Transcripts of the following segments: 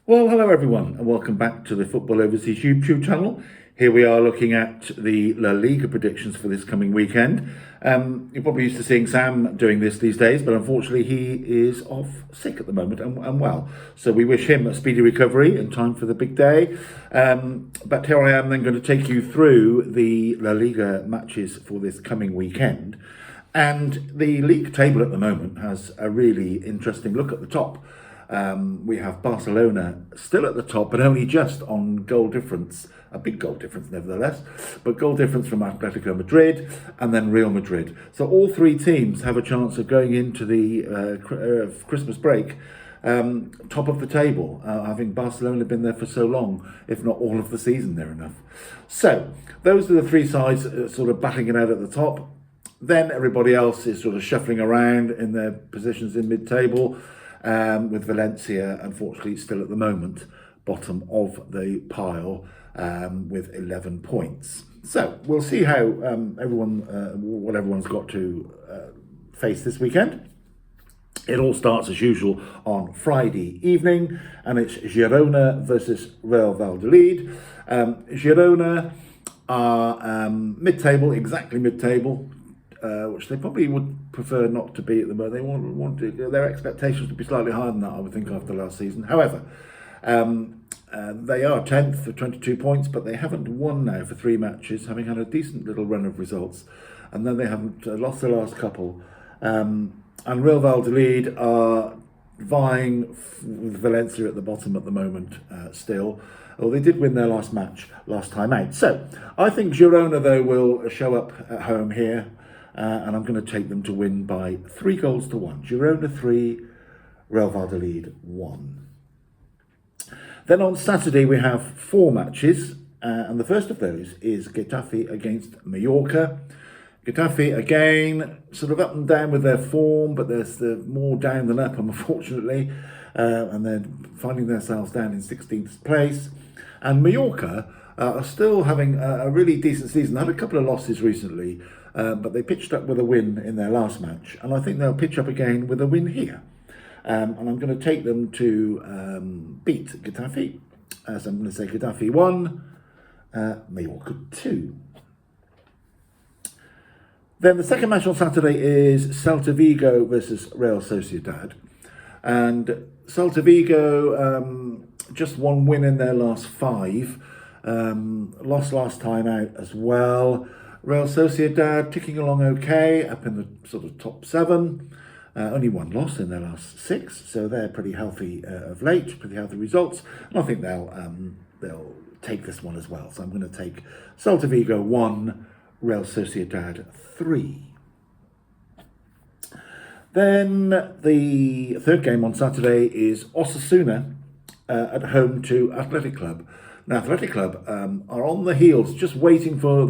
Well, hello everyone, and welcome back to the Football Overseas YouTube channel. Here we are looking at the La Liga predictions for this coming weekend. You're probably used to seeing Sam doing this these days, but unfortunately he is off sick at the moment and well. So we wish him a speedy recovery in time for the big day. But here I am then going to take you through the La Liga matches for this coming weekend. And the league table at the moment has a really interesting look at the top. We have Barcelona still at the top, but only just on goal difference, a big goal difference nevertheless, but goal difference from Atletico Madrid and then Real Madrid. So all three teams have a chance of going into the Christmas break top of the table, having Barcelona been there for so long, if not all of the season near enough. So those are the three sides sort of battling it out at the top. Then everybody else is sort of shuffling around in their positions in mid-table. With Valencia, unfortunately, still at the moment, bottom of the pile with 11 points. So we'll see how what everyone's got to face this weekend. It all starts as usual on Friday evening, and it's Girona versus Real Valladolid. Girona are mid-table, exactly mid-table. Which they probably would prefer not to be at the moment. They want their expectations to be slightly higher than that, I would think, after last season. However, they are 10th for 22 points, but they haven't won now for 3 matches, having had a decent little run of results, and then they haven't lost the last couple. And Real Valladolid are vying with Valencia at the bottom at the moment still. Well, they did win their last match last time out. So I think Girona, though, will show up at home here. And I'm going to take them to win by 3-1. Girona 3, Real Valladolid 1. Then on Saturday we have 4 matches, and the first of those is Getafe against Mallorca. Getafe again, sort of up and down with their form, but there's more down than up, unfortunately, and they're finding themselves down in 16th place. And Mallorca are still having a really decent season. They had a couple of losses recently. But they pitched up with a win in their last match, and I think they'll pitch up again with a win here. And I'm going to take them to beat Getafe. So I'm going to say Getafe 1, Mallorca 2. Then the second match on Saturday is Celta Vigo versus Real Sociedad. And Celta Vigo just one win in their last 5. Lost last time out as well. Real Sociedad ticking along okay, up in the sort of top 7. Only 1 loss in their last 6, so they're pretty healthy of late, pretty healthy results. And I think they'll take this one as well. So I'm going to take Celta Vigo 1, Real Sociedad 3. Then the third game on Saturday is Osasuna at home to Athletic Club. Now, Athletic Club are on the heels, just waiting for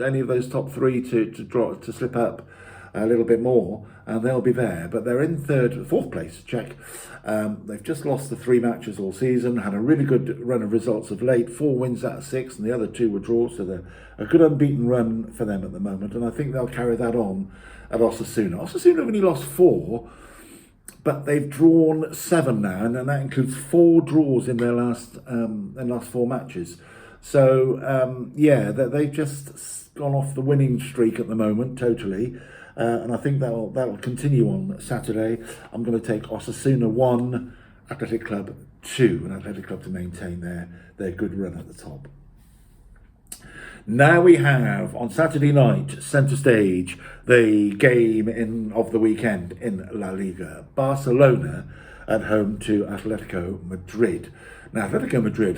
any of those top 3 to slip up a little bit more, and they'll be there. But they're in 4th place, check. They've just lost the 3 matches all season, had a really good run of results of late, 4 wins out of 6, and the other 2 were draws, so they're a good unbeaten run for them at the moment, and I think they'll carry that on at Osasuna. Osasuna have only lost 4, but they've drawn 7 now, and that includes 4 draws in their last 4 matches. So they've just gone off the winning streak at the moment, totally. And I think that'll continue on Saturday. I'm going to take Osasuna 1, Athletic Club 2, and Athletic Club to maintain their good run at the top. Now we have, on Saturday night, centre stage, the game of the weekend in La Liga. Barcelona at home to Atletico Madrid. Now, Atletico Madrid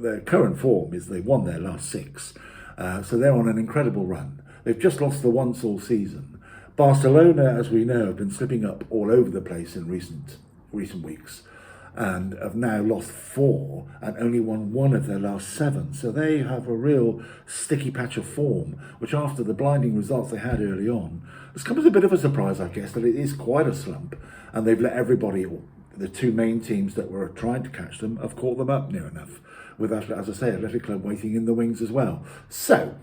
their current form is they've won their last 6. So they're on an incredible run. They've just lost the once all season. Barcelona, as we know, have been slipping up all over the place in recent weeks, and have now lost 4 and only won 1 of their last 7. So they have a real sticky patch of form, which after the blinding results they had early on, has come as a bit of a surprise, I guess, that it is quite a slump, and they've let everybody, the 2 main teams that were trying to catch them, have caught them up near enough, with, as I say, Athletic Club waiting in the wings as well. So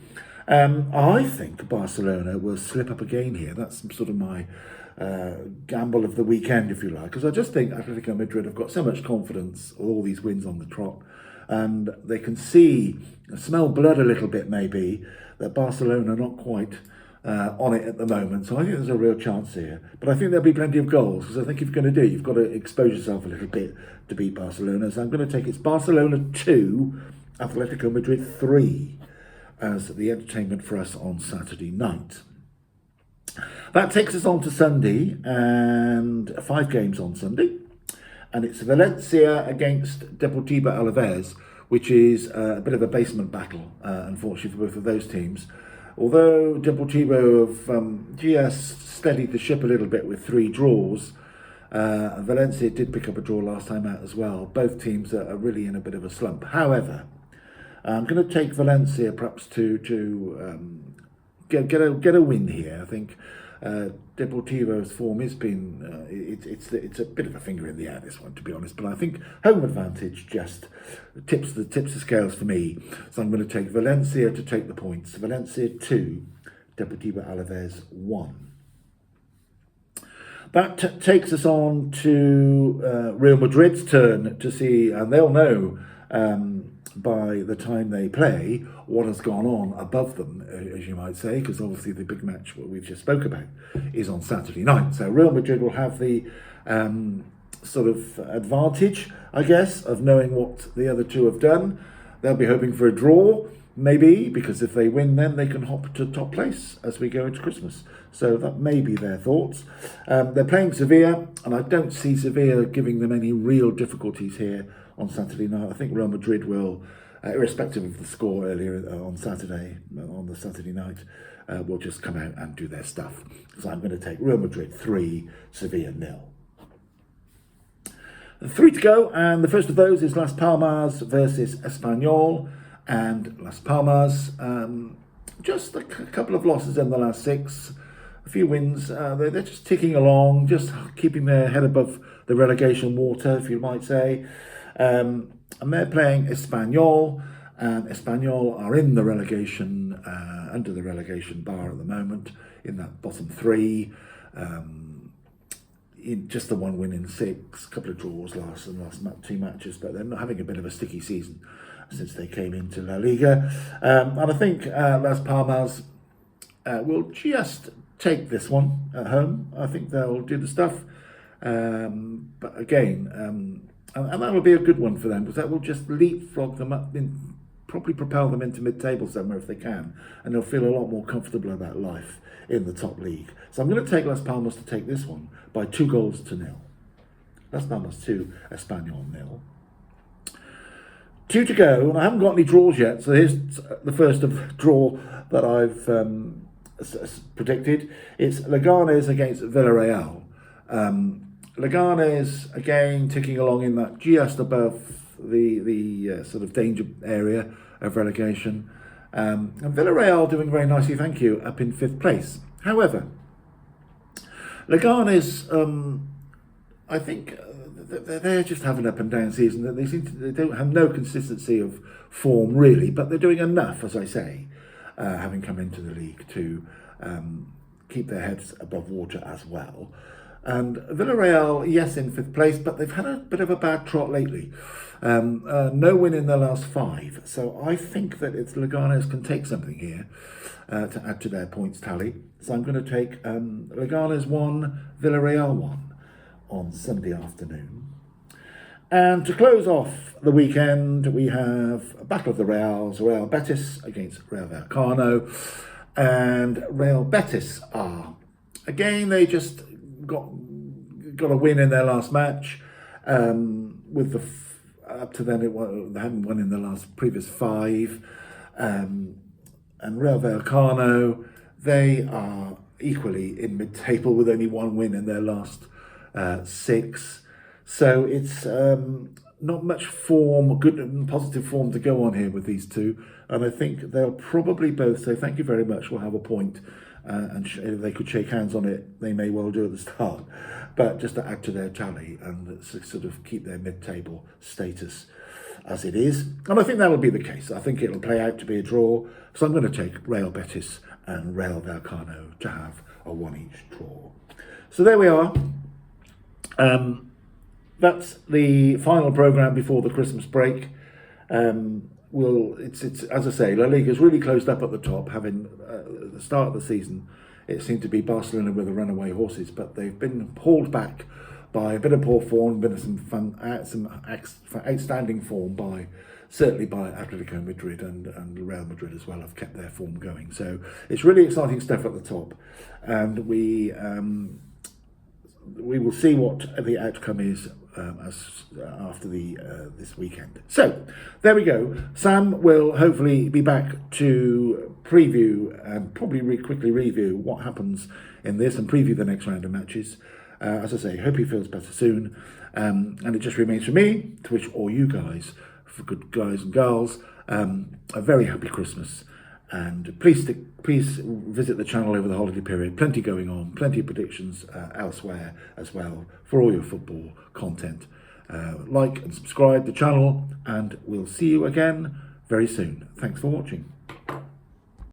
I think Barcelona will slip up again here. That's sort of my gamble of the weekend, if you like, because I just think Atletico Madrid have got so much confidence with all these wins on the trot, and they can smell blood a little bit maybe, that Barcelona are not quite on it at the moment. So I think there's a real chance here. But I think there'll be plenty of goals, because I think if you're going to do it, you've got to expose yourself a little bit to beat Barcelona. So I'm going to take it's Barcelona 2, Atletico Madrid 3 as the entertainment for us on Saturday night. That takes us on to Sunday, and 5 games on Sunday. And it's Valencia against Deportivo Alaves, which is a bit of a basement battle, unfortunately, for both of those teams. Although Deportivo have just steadied the ship a little bit with 3 draws, Valencia did pick up a draw last time out as well. Both teams are really in a bit of a slump. However, I'm going to take Valencia perhaps to get a win here. I think Deportivo's form has been it's a bit of a finger in the air, this one, to be honest. But I think home advantage just tips the scales for me. So I'm going to take Valencia to take the points. Valencia 2, Deportivo Alaves 1. That takes us on to Real Madrid's turn to see, and they'll know by the time they play what has gone on above them, as you might say, because obviously the big match what we've just spoke about is on Saturday night. So Real Madrid will have the sort of advantage, I guess, of knowing what the other two have done. They'll be hoping for a draw, maybe, because if they win, then they can hop to top place as we go into Christmas. So that may be their thoughts. They're playing Sevilla, and I don't see Sevilla giving them any real difficulties here on Saturday night. I think Real Madrid will, irrespective of the score earlier on the Saturday night, will just come out and do their stuff. So I'm going to take Real Madrid 3, Sevilla 0. 3 to go, and the first of those is Las Palmas versus Espanyol. And Las Palmas, just a couple of losses in the last 6, a few wins. They're just ticking along, just keeping their head above the relegation water, if you might say. And they're playing Espanyol, and Espanyol are in the relegation, under the relegation bar at the moment, in that bottom 3. In just the 1 win in 6, couple of draws last 2 matches, but they're not having a bit of a sticky season since they came into LaLiga. And I think Las Palmas will just take this one at home. I think they'll do the stuff. But again, and that will be a good one for them, because that will just leapfrog them up, probably propel them into mid-table somewhere if they can, and they'll feel a lot more comfortable about life in the top league. So I'm going to take Las Palmas to take this one by 2-0. Las Palmas 2, Espanyol 0. 2 to go, and I haven't got any draws yet, so here's the first of draw that I've predicted. It's Leganes against Villarreal. Leganes, again, ticking along in that just above the sort of danger area of relegation. And Villarreal doing very nicely, thank you, up in 5th place. However, Leganes, I think they're just having an up and down season. They don't have no consistency of form really, but they're doing enough, as I say, having come into the league to keep their heads above water as well. And Villarreal, yes, in 5th place, but they've had a bit of a bad trot lately. No win in their last 5. So I think that it's Leganes can take something here to add to their points tally. So I'm going to take Leganes 1, Villarreal 1 on Sunday afternoon. And to close off the weekend, we have a Battle of the Reals, Real Betis against Real Vallecano. And Real Betis are, again, they just got a win in their last match. With up to then, they hadn't won in the previous 5. And Real Vallecano, they are equally in mid-table with only 1 win in their last 6. So it's not much form, good and positive form to go on here with these two. And I think they'll probably both say thank you very much, we'll have a point. And if they could shake hands on it, they may well do at the start. But just to add to their tally and sort of keep their mid-table status as it is. And I think that will be the case. I think it'll play out to be a draw. So I'm going to take Real Betis and Real Vallecano to have a 1 each draw. So there we are. That's the final programme before the Christmas break. It's as I say, La Liga's really closed up at the top, having the start of the season. It seemed to be Barcelona with the runaway horses, but they've been hauled back by a bit of poor form, been some outstanding form certainly by Atletico Madrid and Real Madrid as well have kept their form going. So it's really exciting stuff at the top, and we will see what the outcome is after this weekend. So there we go. Sam will hopefully be back to preview and probably quickly review what happens in this and preview the next round of matches. As I say, hope he feels better soon. And it just remains for me to wish all you guys, for good guys and girls, a very happy Christmas. And please visit the channel over the holiday period. Plenty going on, plenty of predictions elsewhere as well for all your football content. Like and subscribe the channel, and we'll see you again very soon. Thanks for watching.